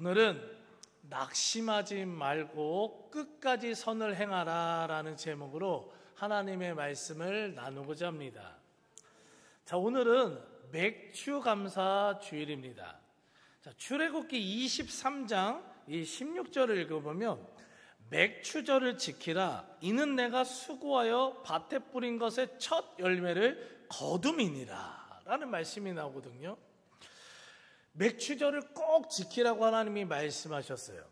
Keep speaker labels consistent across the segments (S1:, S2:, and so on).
S1: 오늘은 낙심하지 말고 끝까지 선을 행하라 라는 제목으로 하나님의 말씀을 나누고자 합니다. 자, 오늘은 맥추감사 주일입니다. 자, 출애굽기 23장 이 16절을 읽어보면 맥추절을 지키라. 이는 내가 수고하여 밭에 뿌린 것의 첫 열매를 거둠이니라 라는 말씀이 나오거든요. 맥추절을 꼭 지키라고 하나님이 말씀하셨어요.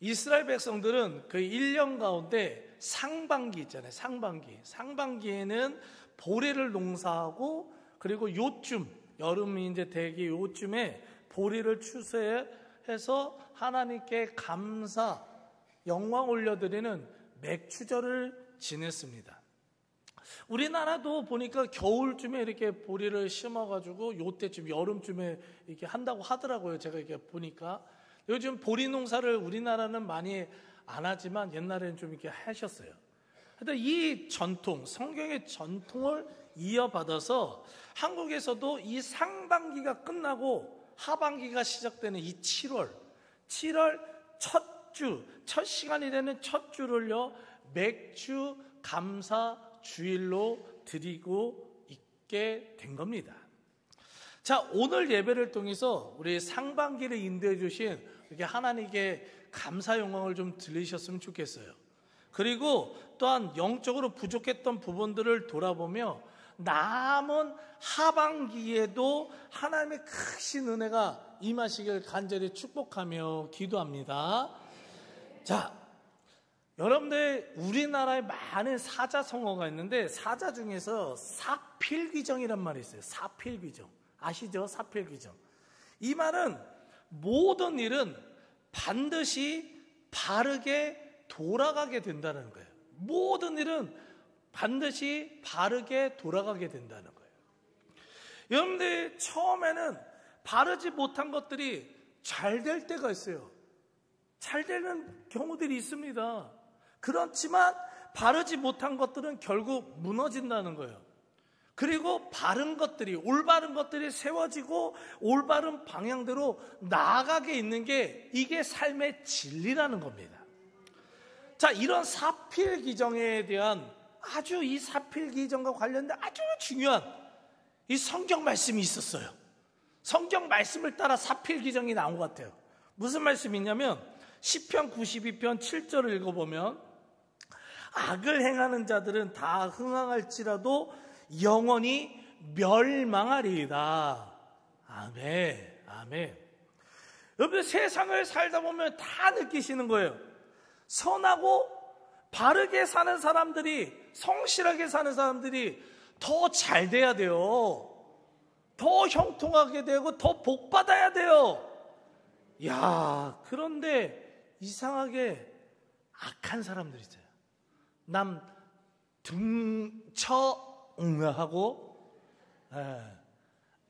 S1: 이스라엘 백성들은 그 1년 가운데 상반기 있잖아요. 상반기에는 보리를 농사하고 그리고 요쯤 여름이 이제 되기 요쯤에 보리를 추수해서 하나님께 감사 영광 올려드리는 맥추절을 지냈습니다. 우리나라도 보니까 겨울쯤에 이렇게 보리를 심어가지고 요때쯤 여름쯤에 이렇게 한다고 하더라고요. 제가 이렇게 보니까 요즘 보리 농사를 우리나라는 많이 안 하지만 옛날에는 좀 이렇게 하셨어요. 근데 이 전통, 성경의 전통을 이어받아서 한국에서도 이 상반기가 끝나고 하반기가 시작되는 이 7월 첫 시간이 되는 첫 주를요, 맥추 감사 주일로 드리고 있게 된 겁니다. 자, 오늘 예배를 통해서 우리 상반기를 인도해 주신 이렇게 하나님께 감사 영광을 좀 들리셨으면 좋겠어요. 그리고 또한 영적으로 부족했던 부분들을 돌아보며 남은 하반기에도 하나님의 크신 은혜가 임하시길 간절히 축복하며 기도합니다. 자, 여러분들 우리나라에 많은 사자성어가 있는데 사자 중에서 사필귀정이란 말이 있어요. 사필귀정 아시죠? 사필귀정. 이 말은 모든 일은 반드시 바르게 돌아가게 된다는 거예요. 모든 일은 반드시 바르게 돌아가게 된다는 거예요. 여러분들 처음에는 바르지 못한 것들이 잘 될 때가 있어요. 잘 되는 경우들이 있습니다. 그렇지만 바르지 못한 것들은 결국 무너진다는 거예요. 그리고 바른 것들이, 올바른 것들이 세워지고 올바른 방향대로 나아가게 있는 게 이게 삶의 진리라는 겁니다. 자, 이런 사필귀정에 대한 아주 이 사필귀정과 관련된 아주 중요한 이 성경 말씀이 있었어요. 성경 말씀을 따라 사필귀정이 나온 것 같아요. 무슨 말씀이 있냐면 시편 92편 7절을 읽어보면 악을 행하는 자들은 다 흥황할지라도 영원히 멸망하리이다. 아멘, 아멘. 여러분 세상을 살다 보면 다 느끼시는 거예요. 선하고 바르게 사는 사람들이, 성실하게 사는 사람들이 더 잘 돼야 돼요. 더 형통하게 되고 더 복받아야 돼요. 야, 그런데 이상하게 악한 사람들 있어요. 남 등처하고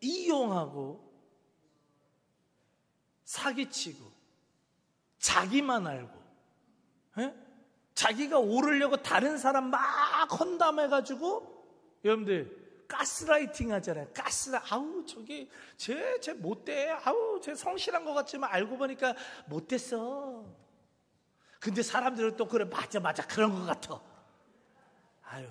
S1: 이용하고 사기치고 자기만 알고 자기가 오르려고 다른 사람 막 헌담해가지고 여러분들 가스라이팅 하잖아요. 아우 저기 쟤 못돼. 아우 쟤 성실한 것 같지만 알고 보니까 못됐어. 근데 사람들은 또 그래 맞아 그런 것 같아. 아유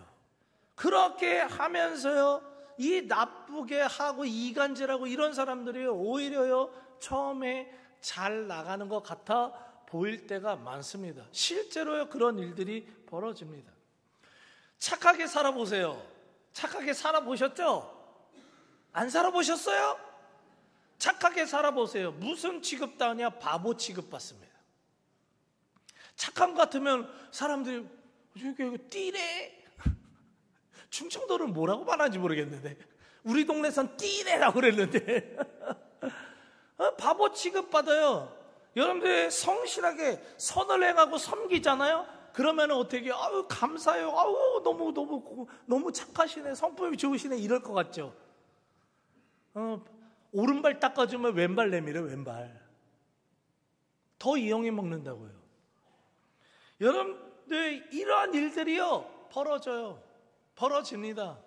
S1: 그렇게 하면서요 이 나쁘게 하고 이간질하고 이런 사람들이 오히려요 처음에 잘 나가는 것 같아 보일 때가 많습니다. 실제로요 그런 일들이 벌어집니다. 착하게 살아보세요. 착하게 살아보셨죠? 안 살아보셨어요? 착하게 살아보세요. 무슨 취급당하냐? 바보 취급받습니다. 착한 것 같으면 사람들이 저기 띠래. 충청도는 뭐라고 말하는지 모르겠는데 우리 동네선 띠래라고 그랬는데 바보 취급받아요. 여러분들 성실하게 선을 행하고 섬기잖아요. 그러면 어떻게 아유 감사해요. 아유 너무 착하시네. 성품이 좋으시네. 이럴 것 같죠. 오른발 닦아주면 왼발 내밀어. 왼발 더 이용해 먹는다고요. 여러분들 이러한 일들이요 벌어집니다.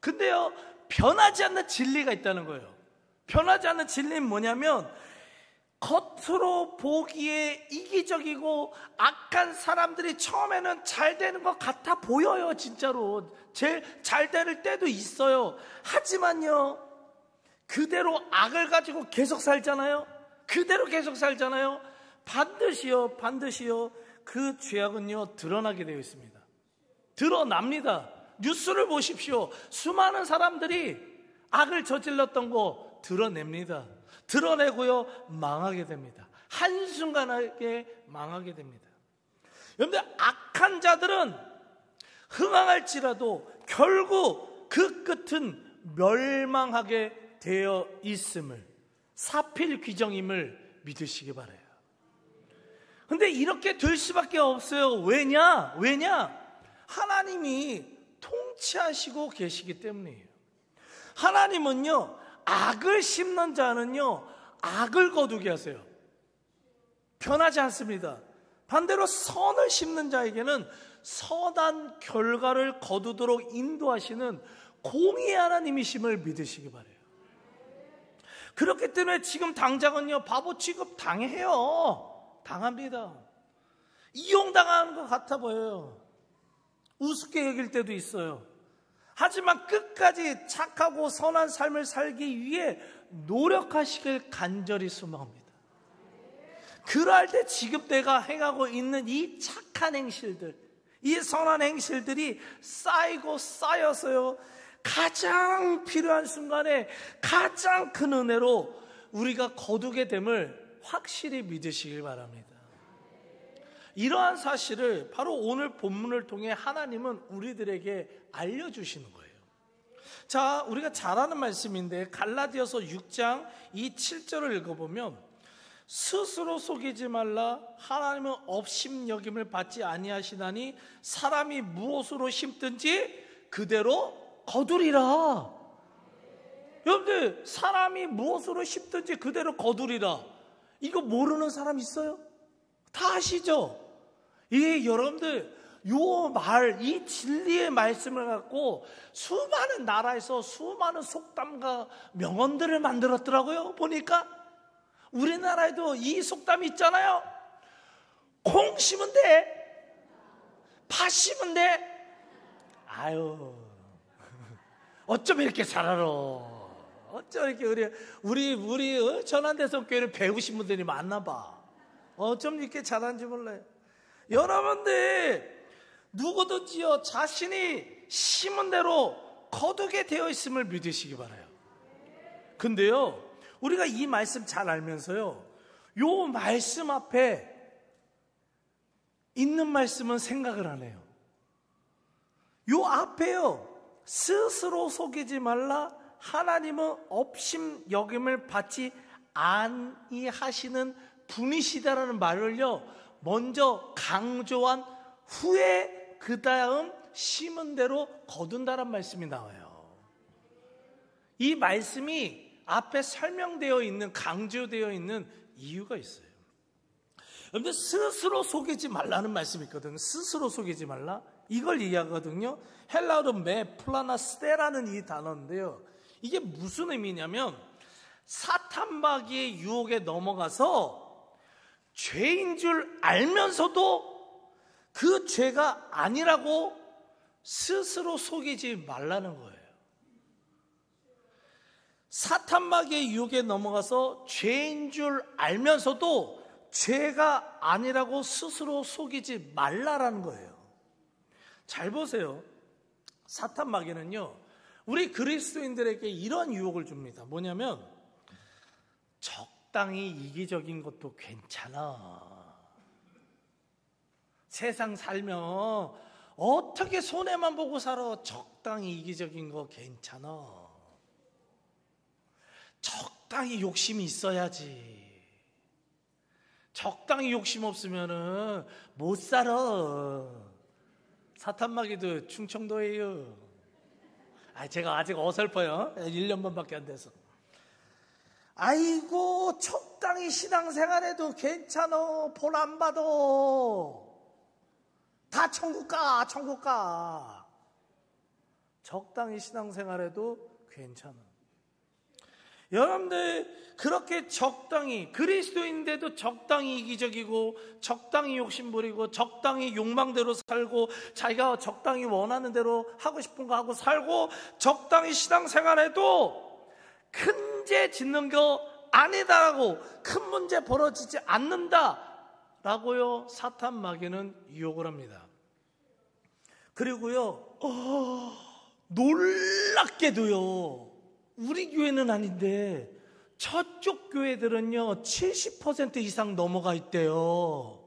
S1: 근데요 변하지 않는 진리가 있다는 거예요. 변하지 않는 진리는 뭐냐면 겉으로 보기에 이기적이고 악한 사람들이 처음에는 잘 되는 것 같아 보여요. 진짜로 제일 잘 될 때도 있어요. 하지만요, 그대로 악을 가지고 계속 살잖아요. 그대로 계속 살잖아요. 반드시요 그 죄악은요 드러나게 되어 있습니다. 드러납니다. 뉴스를 보십시오. 수많은 사람들이 악을 저질렀던 거 드러냅니다. 드러내고요 망하게 됩니다. 한순간에 망하게 됩니다. 그런데 악한 자들은 흥황할지라도 결국 그 끝은 멸망하게 되어 있음을, 사필 귀정임을 믿으시기 바라요. 근데 이렇게 될 수밖에 없어요. 왜냐? 하나님이 통치하시고 계시기 때문이에요. 하나님은요, 악을 심는 자는요, 악을 거두게 하세요. 변하지 않습니다. 반대로 선을 심는 자에게는 선한 결과를 거두도록 인도하시는 공의의 하나님이심을 믿으시기 바라요. 그렇기 때문에 지금 당장은요, 바보 취급 당해요. 당합니다. 이용당하는 것 같아 보여요. 우습게 여길 때도 있어요. 하지만 끝까지 착하고 선한 삶을 살기 위해 노력하시길 간절히 소망합니다. 그럴 때 지금 내가 행하고 있는 이 착한 행실들, 이 선한 행실들이 쌓이고 쌓여서요, 가장 필요한 순간에 가장 큰 은혜로 우리가 거두게 됨을 확실히 믿으시길 바랍니다. 이러한 사실을 바로 오늘 본문을 통해 하나님은 우리들에게 알려주시는 거예요. 자, 우리가 잘 아는 말씀인데 갈라디아서 6장 이 7절을 읽어보면 스스로 속이지 말라. 하나님은 업심여김을 받지 아니하시나니 사람이 무엇으로 심든지 그대로 거두리라. 여러분들, 사람이 무엇으로 심든지 그대로 거두리라. 이거 모르는 사람 있어요? 다 아시죠? 여러분들, 이 진리의 말씀을 갖고 수많은 나라에서 수많은 속담과 명언들을 만들었더라고요. 보니까 우리나라에도 이 속담이 있잖아요. 콩 심은 돼, 파 심은 돼. 아유, 어쩜 이렇게 잘 알아? 어쩜 이렇게 우리 전환대성 교회를 배우신 분들이 많나 봐. 어쩜 이렇게 잘하는지 몰라요. 여러분들, 누구든지요 자신이 심은 대로 거두게 되어 있음을 믿으시기 바라요. 근데요, 우리가 이 말씀 잘 알면서요, 요 말씀 앞에 있는 말씀은 생각을 안 해요. 요 앞에요, 스스로 속이지 말라. 하나님은 업심 여김을 받지 아니하시는 분이시다라는 말을요 먼저 강조한 후에 그 다음 심은 대로 거둔다란 말씀이 나와요. 이 말씀이 앞에 설명되어 있는, 강조되어 있는 이유가 있어요. 여러분들, 스스로 속이지 말라는 말씀이 있거든요. 스스로 속이지 말라, 이걸 이해하거든요. 헬라어로 메플라나스테라는 이 단어인데요, 이게 무슨 의미냐면 사탄마귀의 유혹에 넘어가서 죄인 줄 알면서도 그 죄가 아니라고 스스로 속이지 말라는 거예요. 사탄마귀의 유혹에 넘어가서 죄인 줄 알면서도 죄가 아니라고 스스로 속이지 말라라는 거예요. 잘 보세요. 사탄마귀는요, 우리 그리스도인들에게 이런 유혹을 줍니다. 뭐냐면, 적당히 이기적인 것도 괜찮아. 세상 살면 어떻게 손해만 보고 살아? 적당히 이기적인 거 괜찮아. 적당히 욕심이 있어야지. 적당히 욕심 없으면은 못 살아. 사탄마귀도 충청도예요. 제가 아직 어설퍼요. 1년만밖에 안 돼서. 아이고, 적당히 신앙생활해도 괜찮아. 본 안 받아. 다 천국 가, 천국 가. 적당히 신앙생활해도 괜찮아. 여러분들 그렇게 적당히, 그리스도인데도 적당히 이기적이고 적당히 욕심부리고 적당히 욕망대로 살고 자기가 적당히 원하는 대로 하고 싶은 거 하고 살고 적당히 신앙생활해도 큰 죄 짓는 거 아니다라고, 큰 문제 벌어지지 않는다라고요 사탄 마귀는 유혹을 합니다. 그리고요 놀랍게도요 우리 교회는 아닌데 저쪽 교회들은요 70% 이상 넘어가 있대요.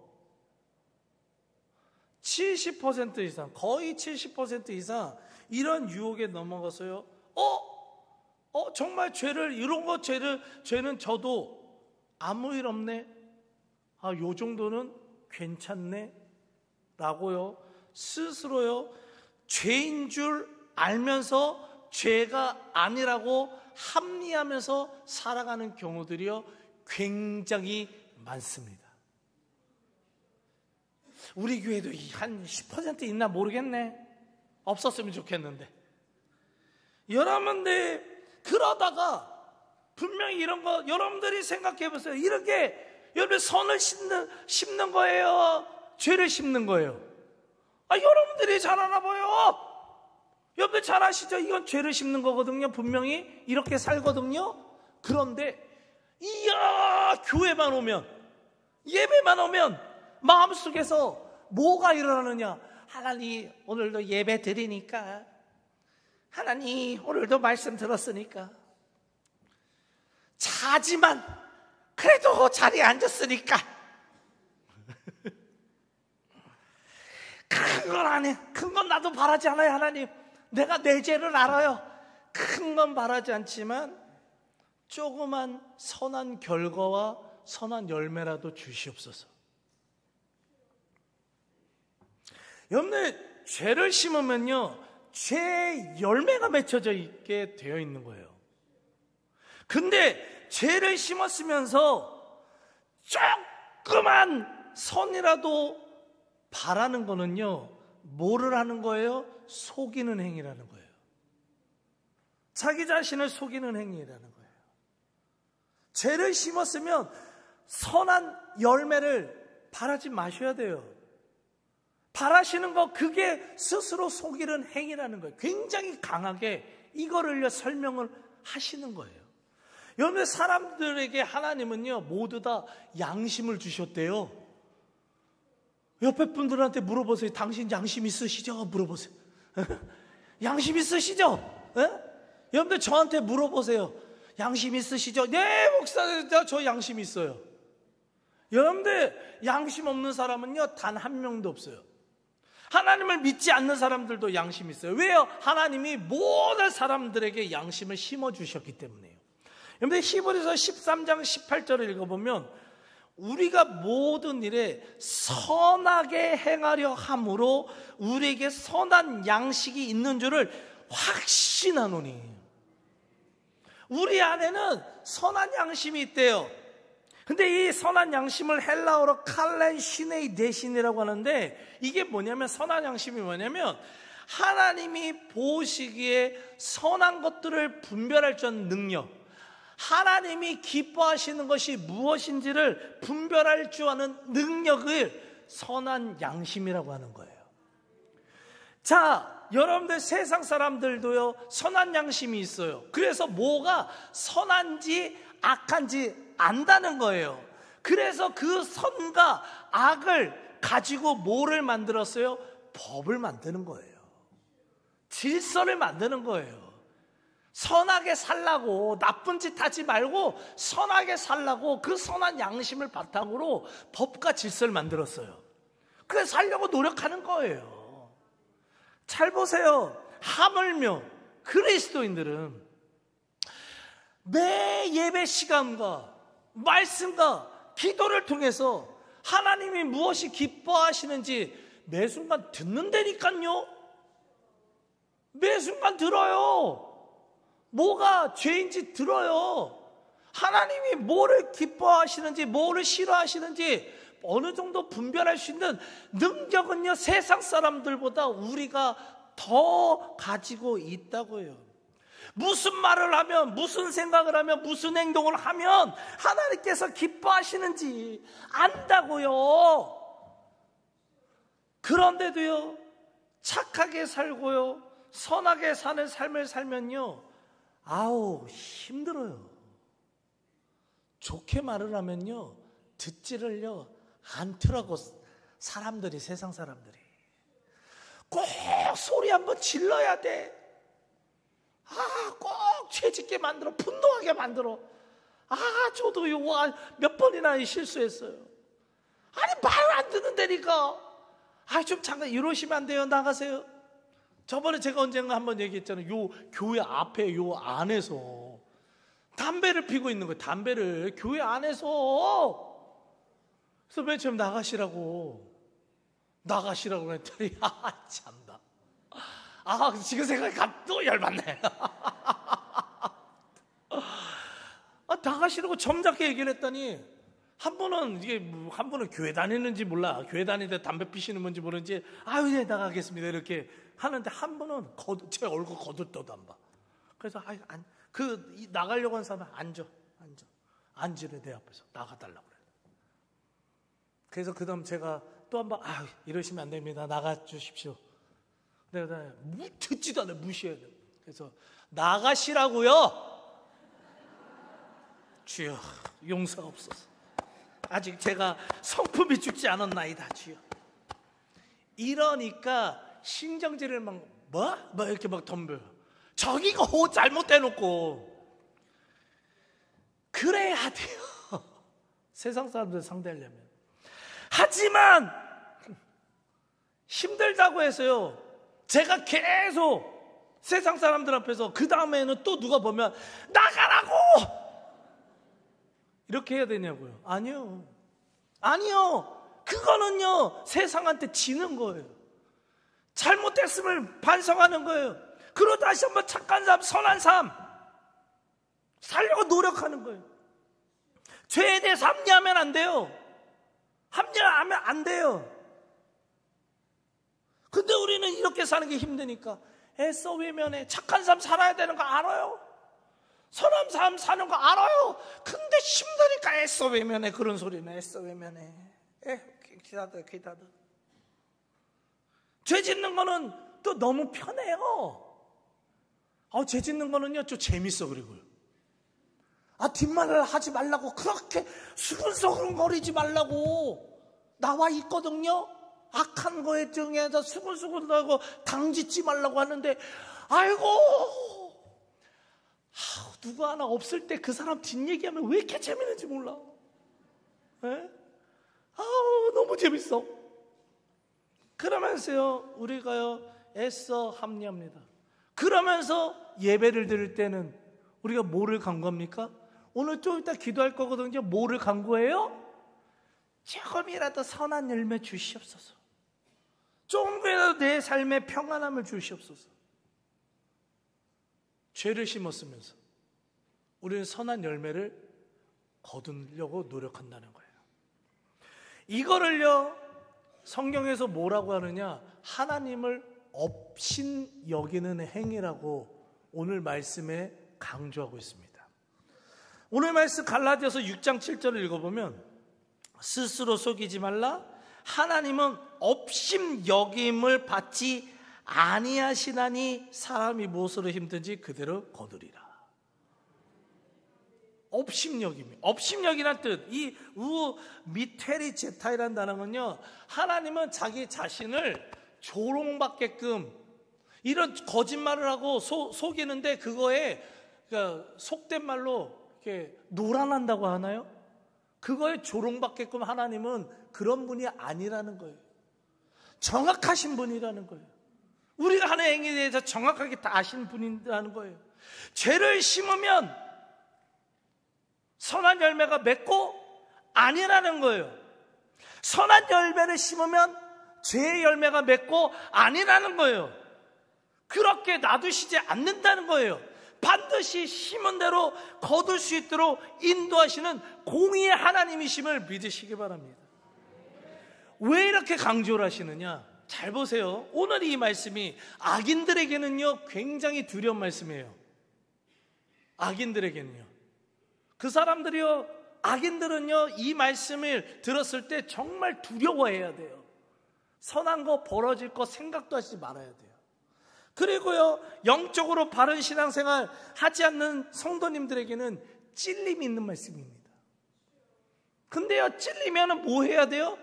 S1: 70% 이상, 거의 70% 이상 이런 유혹에 넘어가서요 정말 죄는 저도 아무 일 없네, 요 정도는 괜찮네 라고요 스스로요 죄인 줄 알면서 죄가 아니라고 합리하면서 살아가는 경우들이요 굉장히 많습니다. 우리 교회도 한 10% 있나 모르겠네. 없었으면 좋겠는데. 여러분들 그러다가 분명히 이런 거 여러분들이 생각해 보세요. 이렇게 여러분 선을 심는 거예요, 죄를 심는 거예요? 여러분들이 잘 알아 봐요. 여러분들 잘 아시죠? 이건 죄를 심는 거거든요. 분명히 이렇게 살거든요. 그런데 이야 교회만 오면, 예배만 오면 마음속에서 뭐가 일어나느냐. 하나님 오늘도 예배 드리니까, 하나님 오늘도 말씀 들었으니까, 자지만 그래도 자리에 앉았으니까 큰 건 아니에요. 큰 건 나도 바라지 않아요. 하나님 내가 내 죄를 알아요. 큰 건 바라지 않지만 조그만 선한 결과와 선한 열매라도 주시옵소서. 여러분들 죄를 심으면요 죄 열매가 맺혀져 있게 되어 있는 거예요. 근데 죄를 심었으면서 조그만 선이라도 바라는 거는요 뭐를 하는 거예요? 속이는 행위라는 거예요. 자기 자신을 속이는 행위라는 거예요. 죄를 심었으면 선한 열매를 바라지 마셔야 돼요. 바라시는 거 그게 스스로 속이는 행위라는 거예요. 굉장히 강하게 이거를 설명을 하시는 거예요. 여러분 사람들에게 하나님은요 모두 다 양심을 주셨대요. 옆에 분들한테 물어보세요. 당신 양심 있으시죠? 물어보세요. 양심 있으시죠? 여러분들 저한테 물어보세요. 양심 있으시죠? 네 목사님 저 양심 있어요. 여러분들 양심 없는 사람은요 단 한 명도 없어요. 하나님을 믿지 않는 사람들도 양심이 있어요. 왜요? 하나님이 모든 사람들에게 양심을 심어주셨기 때문에요. 여러분들 히브리서 13장 18절을 읽어보면 우리가 모든 일에 선하게 행하려 함으로 우리에게 선한 양식이 있는 줄을 확신하노니. 우리 안에는 선한 양심이 있대요. 근데 이 선한 양심을 헬라어로 칼렌 시네이 데신이라고 하는데 이게 뭐냐면, 선한 양심이 뭐냐면 하나님이 보시기에 선한 것들을 분별할 줄 아는 능력, 하나님이 기뻐하시는 것이 무엇인지를 분별할 줄 아는 능력을 선한 양심이라고 하는 거예요. 자, 여러분들 세상 사람들도요 선한 양심이 있어요. 그래서 뭐가 선한지 악한지 안다는 거예요. 그래서 그 선과 악을 가지고 뭐를 만들었어요? 법을 만드는 거예요. 질서를 만드는 거예요. 선하게 살라고, 나쁜 짓 하지 말고 선하게 살라고 그 선한 양심을 바탕으로 법과 질서를 만들었어요. 그래서 살려고 노력하는 거예요. 잘 보세요. 하물며 그리스도인들은 매 예배 시간과 말씀과 기도를 통해서 하나님이 무엇이 기뻐하시는지 매 순간 듣는다니까요. 매 순간 들어요. 뭐가 죄인지 들어요. 하나님이 뭐를 기뻐하시는지 뭐를 싫어하시는지 어느 정도 분별할 수 있는 능력은요 세상 사람들보다 우리가 더 가지고 있다고요. 무슨 말을 하면, 무슨 생각을 하면, 무슨 행동을 하면 하나님께서 기뻐하시는지 안다고요. 그런데도요, 착하게 살고요, 선하게 사는 삶을 살면요, 아우, 힘들어요. 좋게 말을 하면요, 듣지를요 않더라고. 사람들이, 세상 사람들이 꼭 소리 한번 질러야 돼. 꼭 죄짓게 만들어, 분노하게 만들어. 저도 요거 몇 번이나 실수했어요. 아니, 말 안 듣는다니까. 좀 잠깐 이러시면 안 돼요. 나가세요. 저번에 제가 언젠가 한번 얘기했잖아요. 요 교회 앞에 요 안에서 담배를 피고 있는 거예요. 담배를 교회 안에서. 그래서 맨 처음 나가시라고 했더니 참다. 지금 생각하니까 또 열받네. 나가시라고 점잖게 얘기를 했더니 한 분은 교회 다니는지 몰라. 교회 다니는데 담배 피시는 건지 모르는지 네, 나가겠습니다 이렇게 하는데, 한 분은 제 얼굴 거들떠도 안 봐. 그래서 나가려고 하는 사람은 앉으래. 내 앞에서 나가달라고 그래. 그래서 그 다음 제가 또 한 번 이러시면 안 됩니다. 나가주십시오. 내가 듣지도 않아요. 무시해야 돼요. 그래서 나가시라고요. 주여 용서옵소서. 아직 제가 성품이 죽지 않았나이다 주여. 이러니까 신경질을 막 이렇게 막 덤벼요. 저기가 옷 잘못해놓고. 그래야 돼요. 세상 사람들 상대하려면. 하지만 힘들다고 해서요, 제가 계속 세상 사람들 앞에서 그 다음에는 또 누가 보면 나가라고 이렇게 해야 되냐고요. 아니요. 그거는요, 세상한테 지는 거예요. 잘못했음을 반성하는 거예요. 그리고 다시 한번 착한 삶, 선한 삶 살려고 노력하는 거예요. 죄에 대해서 합리하면 안 돼요. 합리하면 안 돼요. 근데 우리는 이렇게 사는 게 힘드니까 애써 외면해. 착한 삶 살아야 되는 거 알아요. 선한 삶 사는 거 알아요. 근데 힘드니까 애써 외면해. 그런 소리는 애써 외면해. 귀 닫아. 죄 짓는 거는 또 너무 편해요. 죄 짓는 거는요 좀 재밌어. 그리고요, 뒷말을 하지 말라고, 그렇게 수근수근거리지 말라고 나와 있거든요. 악한 거에 등에서 수근수근하고 당짓지 말라고 하는데, 누가 하나 없을 때 그 사람 뒷얘기하면 왜 이렇게 재밌는지 몰라. 너무 재밌어. 그러면서요, 우리가요 애써 합리합니다. 그러면서 예배를 드릴 때는 우리가 뭐를 간구합니까? 오늘 좀 이따 기도할 거거든요. 뭐를 간구해요? 조금이라도 선한 열매 주시옵소서. 조금이라도 내 삶에 평안함을 주시옵소서. 죄를 심었으면서 우리는 선한 열매를 거두려고 노력한다는 거예요. 이거를요, 성경에서 뭐라고 하느냐? 하나님을 업신 여기는 행위라고 오늘 말씀에 강조하고 있습니다. 오늘 말씀 갈라디아서 6장 7절을 읽어보면, 스스로 속이지 말라. 하나님은 업심 여김을 받지 아니하시나니 사람이 무엇으로 힘든지 그대로 거두리라. 업심여김이, 업심여기란 뜻, 이 미테리 제타이라는 단어는요, 하나님은 자기 자신을 조롱받게끔 이런 거짓말을 하고 속이는데, 그거에 그러니까 속된 말로 이렇게 노란한다고 하나요? 그거에 조롱받게끔 하나님은 그런 분이 아니라는 거예요. 정확하신 분이라는 거예요. 우리가 하는 행위에 대해서 정확하게 다 아시는 분이라는 거예요. 죄를 심으면 선한 열매가 맺고 아니라는 거예요. 선한 열매를 심으면 죄의 열매가 맺고 아니라는 거예요. 그렇게 놔두시지 않는다는 거예요. 반드시 심은 대로 거둘 수 있도록 인도하시는 공의의 하나님이심을 믿으시기 바랍니다. 왜 이렇게 강조를 하시느냐? 잘 보세요. 오늘 이 말씀이 악인들에게는요 굉장히 두려운 말씀이에요. 악인들에게는요. 그 사람들이요, 악인들은요, 이 말씀을 들었을 때 정말 두려워해야 돼요. 선한 거 벌어질 거 생각도 하지 말아야 돼요. 그리고요, 영적으로 바른 신앙생활 하지 않는 성도님들에게는 찔림이 있는 말씀입니다. 근데요, 찔리면은 뭐 해야 돼요?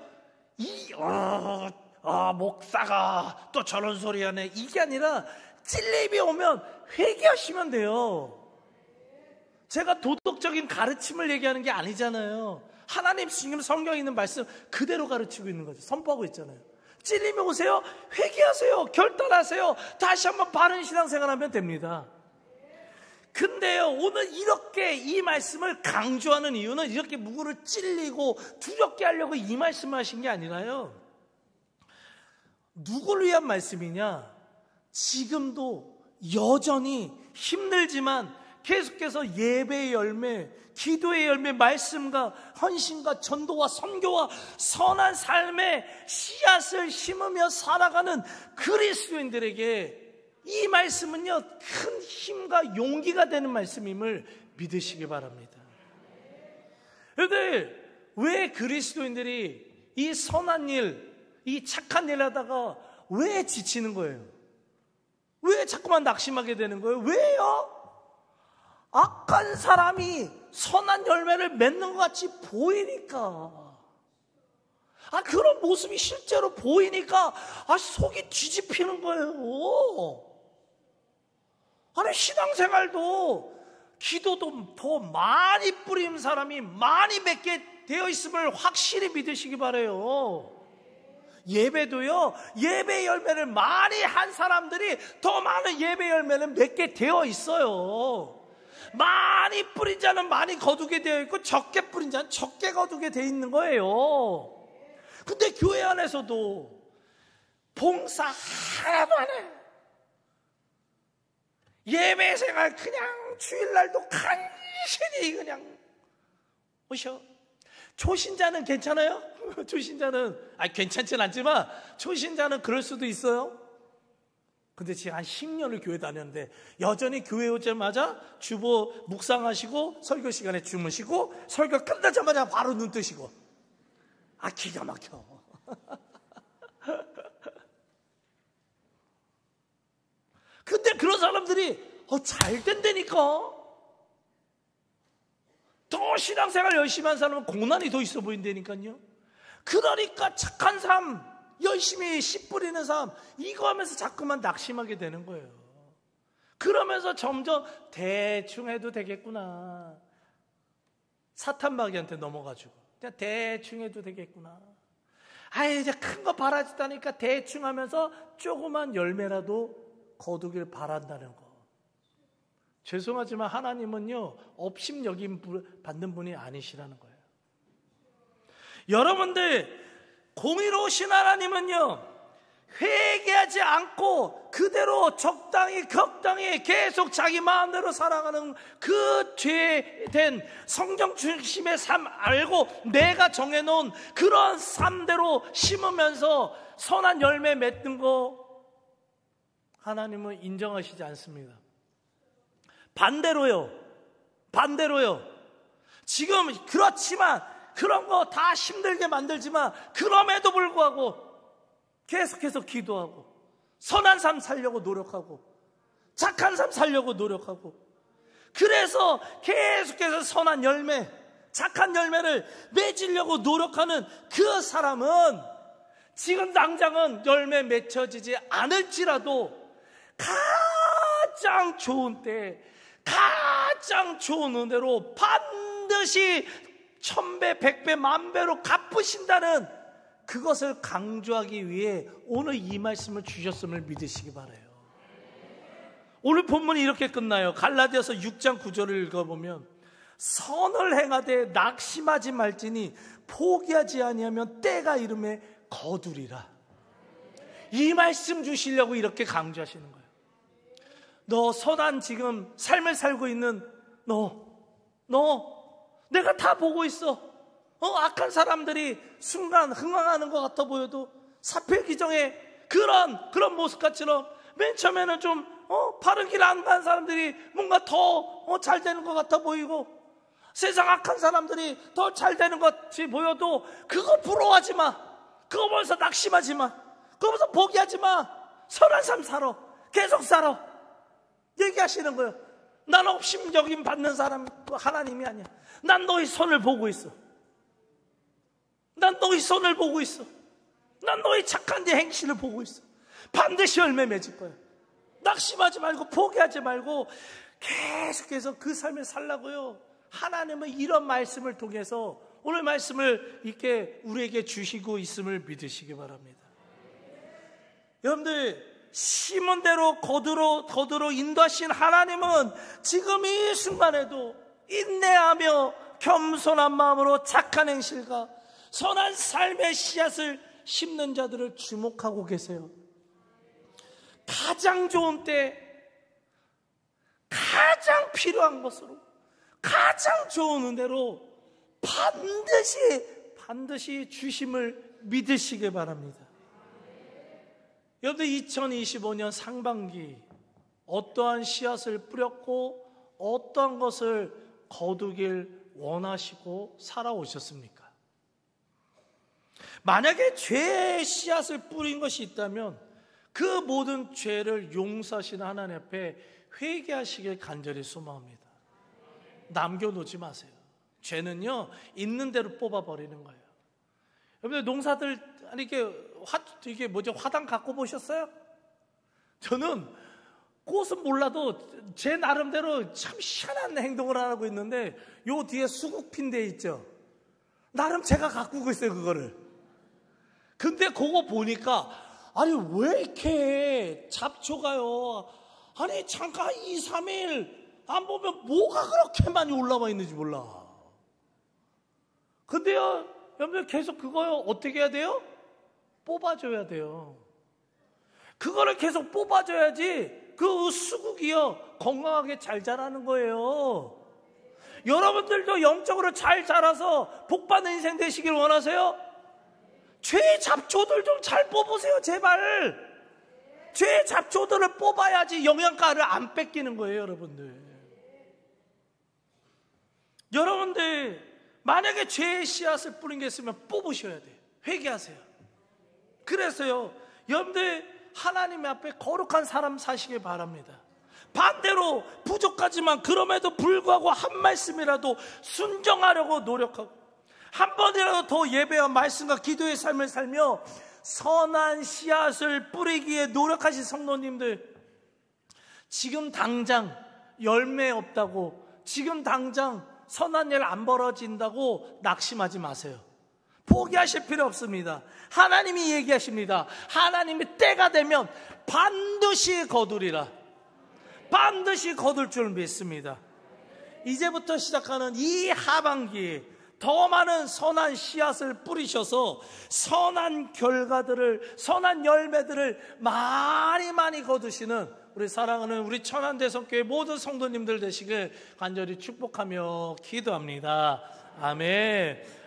S1: 목사가 또 저런 소리 하네. 이게 아니라 찔림이 오면 회개하시면 돼요. 제가 도덕적인 가르침을 얘기하는 게 아니잖아요. 하나님 지금 성경에 있는 말씀 그대로 가르치고 있는 거죠. 선포하고 있잖아요. 찔림이 오세요. 회개하세요. 결단하세요. 다시 한번 바른 신앙생활하면 됩니다. 근데요, 오늘 이렇게 이 말씀을 강조하는 이유는 이렇게 누구를 찔리고 두렵게 하려고 이 말씀을 하신 게 아니라요, 누구를 위한 말씀이냐? 지금도 여전히 힘들지만 계속해서 예배의 열매, 기도의 열매, 말씀과 헌신과 전도와 선교와 선한 삶의 씨앗을 심으며 살아가는 그리스도인들에게 이 말씀은요, 큰 힘과 용기가 되는 말씀임을 믿으시기 바랍니다. 그런데 왜 그리스도인들이 이 선한 일, 이 착한 일 하다가 왜 지치는 거예요? 왜 자꾸만 낙심하게 되는 거예요? 왜요? 악한 사람이 선한 열매를 맺는 것 같이 보이니까, 그런 모습이 실제로 보이니까 속이 뒤집히는 거예요. 아니, 신앙생활도 기도도 더 많이 뿌린 사람이 많이 맺게 되어 있음을 확실히 믿으시기 바라요. 예배도요, 예배 열매를 많이 한 사람들이 더 많은 예배 열매를 맺게 되어 있어요. 많이 뿌린 자는 많이 거두게 되어 있고 적게 뿌린 자는 적게 거두게 되어 있는 거예요. 근데 교회 안에서도 봉사 하나도 안 해. 예배 생활 그냥 주일날도 간신히 그냥 오셔. 초신자는 괜찮아요? 초신자는 괜찮진 않지만 초신자는 그럴 수도 있어요. 근데 지금 한 10년을 교회 다녔는데 여전히 교회 오자마자 주보 묵상하시고 설교 시간에 주무시고 설교 끝나자마자 바로 눈 뜨시고, 기가 막혀. 근데 그런 사람들이 잘 된다니까. 더 신앙생활 열심히 한 사람은 고난이 더 있어 보인다니까요. 그러니까 착한 삶, 열심히 씨 뿌리는 삶, 이거 하면서 자꾸만 낙심하게 되는 거예요. 그러면서 점점 대충 해도 되겠구나, 사탄마귀한테 넘어가지고 그냥 대충 해도 되겠구나, 이제 큰 거 바라지다니까 대충 하면서 조그만 열매라도 거두길 바란다는 거. 죄송하지만 하나님은요, 업신여김 받는 분이 아니시라는 거예요. 여러분들, 공의로우신 하나님은요, 회개하지 않고 그대로 적당히 계속 자기 마음대로 살아가는 그 죄된 성경 중심의 삶 알고 내가 정해놓은 그런 삶대로 심으면서 선한 열매 맺는 거 하나님은 인정하시지 않습니다. 반대로요. 지금 그렇지만 그런 거 다 힘들게 만들지만 그럼에도 불구하고 계속해서 기도하고 선한 삶 살려고 노력하고 착한 삶 살려고 노력하고, 그래서 계속해서 선한 열매, 착한 열매를 맺으려고 노력하는 그 사람은 지금 당장은 열매 맺혀지지 않을지라도 가장 좋은 때, 가장 좋은 은혜로 반드시 1000배, 100배, 10,000배로 갚으신다는 그것을 강조하기 위해 오늘 이 말씀을 주셨음을 믿으시기 바라요. 오늘 본문이 이렇게 끝나요. 갈라디아서 6장 9절을 읽어보면, 선을 행하되 낙심하지 말지니 포기하지 아니하면 때가 이름에 거두리라. 이 말씀 주시려고 이렇게 강조하시는 거예요. 너 선한 지금 삶을 살고 있는 너 내가 다 보고 있어. 악한 사람들이 순간 흥황하는 것 같아 보여도 사필기정의 그런 모습같이럼 맨 처음에는 좀 바른 길 안 간 사람들이 뭔가 더 잘 되는 것 같아 보이고, 세상 악한 사람들이 더 잘 되는 것 같이 보여도 그거 부러워하지 마. 그거 보면서 낙심하지 마. 그거 보면서 포기하지 마. 선한 삶 살아. 계속 살아. 얘기하시는 거예요. 난 업심여김 받는 사람 하나님이 아니야. 난 너의 손을 보고 있어. 난 너의 손을 보고 있어. 난 너의 착한 네 행실을 보고 있어. 반드시 열매 맺을 거야. 낙심하지 말고 포기하지 말고 계속해서 그 삶을 살라고요. 하나님은 이런 말씀을 통해서 오늘 말씀을 이렇게 우리에게 주시고 있음을 믿으시기 바랍니다. 여러분들, 심은 대로 거두로 인도하신 하나님은 지금 이 순간에도 인내하며 겸손한 마음으로 착한 행실과 선한 삶의 씨앗을 심는 자들을 주목하고 계세요. 가장 좋은 때, 가장 필요한 것으로, 가장 좋은 은혜로 반드시 주심을 믿으시기 바랍니다. 여러분들, 2025년 상반기 어떠한 씨앗을 뿌렸고 어떠한 것을 거두길 원하시고 살아오셨습니까? 만약에 죄의 씨앗을 뿌린 것이 있다면 그 모든 죄를 용서하시는 하나님 앞에 회개하시길 간절히 소망합니다. 남겨놓지 마세요. 죄는요, 있는 대로 뽑아버리는 거예요. 여러분들, 농사들 이게 화단 갖고 보셨어요? 저는 꽃은 몰라도 제 나름대로 참 희한한 행동을 하고 있는데, 요 뒤에 수국핀 데 있죠? 나름 제가 가꾸고 있어요, 그거를. 근데 그거 보니까, 아니, 왜 이렇게 잡초가요? 아니, 잠깐 2, 3일 안 보면 뭐가 그렇게 많이 올라와 있는지 몰라. 근데요, 여러분들, 계속 그거요, 어떻게 해야 돼요? 뽑아줘야 돼요. 그거를 계속 뽑아줘야지 그 수국이요, 건강하게 잘 자라는 거예요. 여러분들도 영적으로 잘 자라서 복받는 인생 되시길 원하세요? 죄의 잡초들 좀 잘 뽑으세요, 제발. 죄의 잡초들을 뽑아야지 영양가를 안 뺏기는 거예요, 여러분들. 여러분들, 만약에 죄의 씨앗을 뿌린 게 있으면 뽑으셔야 돼요. 회개하세요. 그래서요, 여러분들, 하나님 앞에 거룩한 삶 사시길 바랍니다. 반대로 부족하지만 그럼에도 불구하고 한 말씀이라도 순종하려고 노력하고, 한 번이라도 더 예배와 말씀과 기도의 삶을 살며 선한 씨앗을 뿌리기에 노력하신 성도님들, 지금 당장 열매 없다고, 지금 당장 선한 일 안 벌어진다고 낙심하지 마세요. 포기하실 필요 없습니다. 하나님이 얘기하십니다. 하나님이 때가 되면 반드시 거두리라. 반드시 거둘 줄 믿습니다. 이제부터 시작하는 이 하반기에 더 많은 선한 씨앗을 뿌리셔서 선한 결과들을, 선한 열매들을 많이 거두시는 우리 사랑하는 우리 천안대성교회 모든 성도님들 되시길 간절히 축복하며 기도합니다. 아멘.